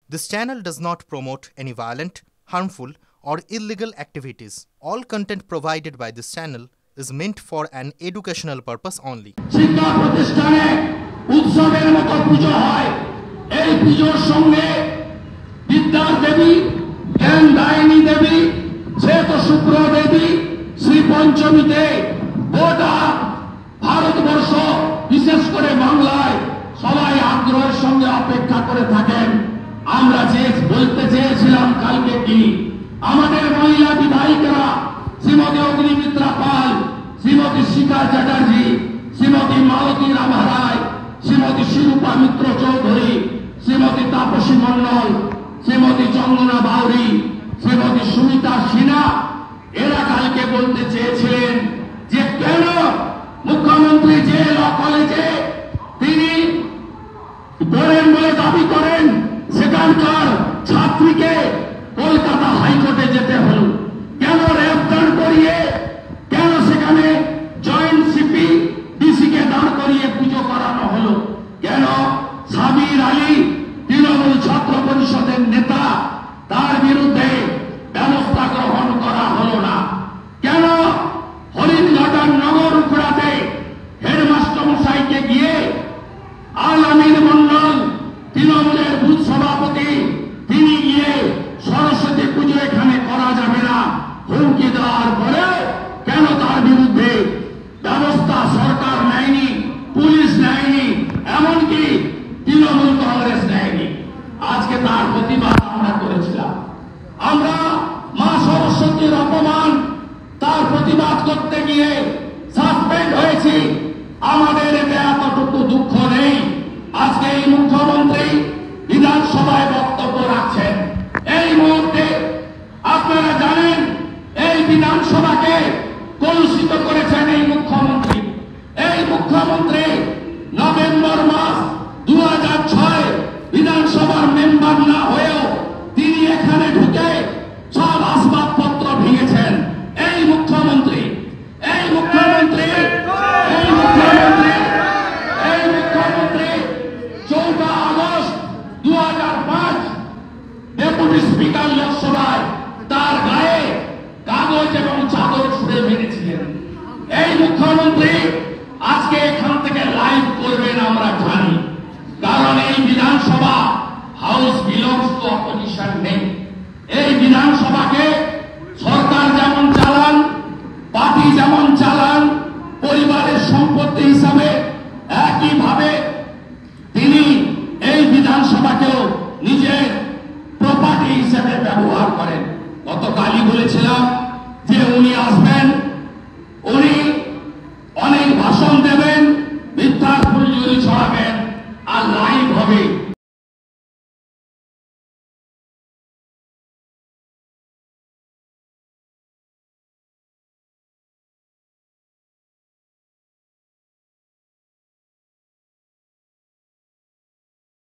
This channel does not promote any violent, harmful, or illegal activities. All content provided by this channel is meant for an educational purpose only. শিক্ষা প্রতিষ্ঠানে উৎসবের মতো পূজা হয়। এই পূজার সঙ্গে বিদ্যার দেবী, জ্ঞান দায়িনী দেবী, শ্বেত শুক্র দেবী, শ্রী পঞ্চমীতে গোটা ভারতবর্ষ বিশেষ করে বাংলায় সবাই আগ্রহের সঙ্গে অপেক্ষা করে থাকেন। আমরা যে বলতে চেয়েছিলাম কালকে কি আমাদের মহিলা বিধায়িকারা শ্রীমতী অগ্নিমিত্রা পাল, শ্রীমতী শিখা চ্যাটার্জি, শ্রীমতী মালতী রাভা রায়, শ্রীমতী শিরূপা মিত্র চৌধুরী, শ্রীমতী তাপসী মন্ডল, শ্রীমতী চন্দনা বাউরি, শ্রীমতী সুমিতা সিনহা এরা কালকে বলতে চেয়েছিলেন যে কেন মুখ্যমন্ত্রী যে ল কলেজে তিনি পড়েন বলে দাবি করেন সেখানকার ছাত্রীকে কলকাতা হাইকোর্টে যেতে হল, কেন র্যাব করিয়ে, কেন সেখানে জয়েন্ট সিপি ডিসিকে দাঁড় করিয়ে পুজো করানো হলো, কেন সাবির আলী তৃণমূল ছাত্র পরিষদের নেতা তার বিরুদ্ধে ব্যবস্থা গ্রহণ করা হলো না, কেন হরিণঘাটার নগর উপড়াতে হেডমাস্টার মশাইকে গিয়ে আল আমিন মন্ডল তৃণমূলের বুথ সভাপতি তিনি গিয়ে সরস্বতী পুজো এখানে করা যাবে না হুমকি দেওয়ার পরে কেন তার বিরুদ্ধে ব্যবস্থা সরকার নেয়নি, পুলিশ নেয়নি, এমনকি তৃণমূল কংগ্রেস নেয়নি। আজকে তার প্রতিবাদ আমরা করেছিলাম। আমরা মা সরস্বতীর অপমান তার প্রতিবাদ করতে গিয়ে সাসপেন্ড হয়েছি। আমাদের এতে এতটুকু দুঃখ নেই। আজকে এই মুখ্যমন্ত্রী বিধানসভায় বক্তব্য রাখছেন। এই মুহূর্তে আপনারা জানেন এই বিধানসভাকে কলুষিত করেছেন এই মুখ্যমন্ত্রী। এই মুখ্যমন্ত্রী নভেম্বর মাস 2006 বিধানসভার মেম্বার না হয়েও তিনি এখানে ঢুকে সব আসবাবপত্র ভেঙেছেন। এই মুখ্যমন্ত্রী 14 আগস্ট 2005 ডেপুটি স্পিকার লোকসভায় তার গায়ে কাগজ এবং চাদর ছুঁড়ে মেরেছিলেন। এই মুখ্যমন্ত্রী আজকে এখান থেকে লাইভ করবেন আমরা জানি, কারণ এই বিধানসভা হাউস বিলংস টু অপোজিশন নেই। এই বিধানসভাকে সরকার যেমন চালান, পার্টি যেমন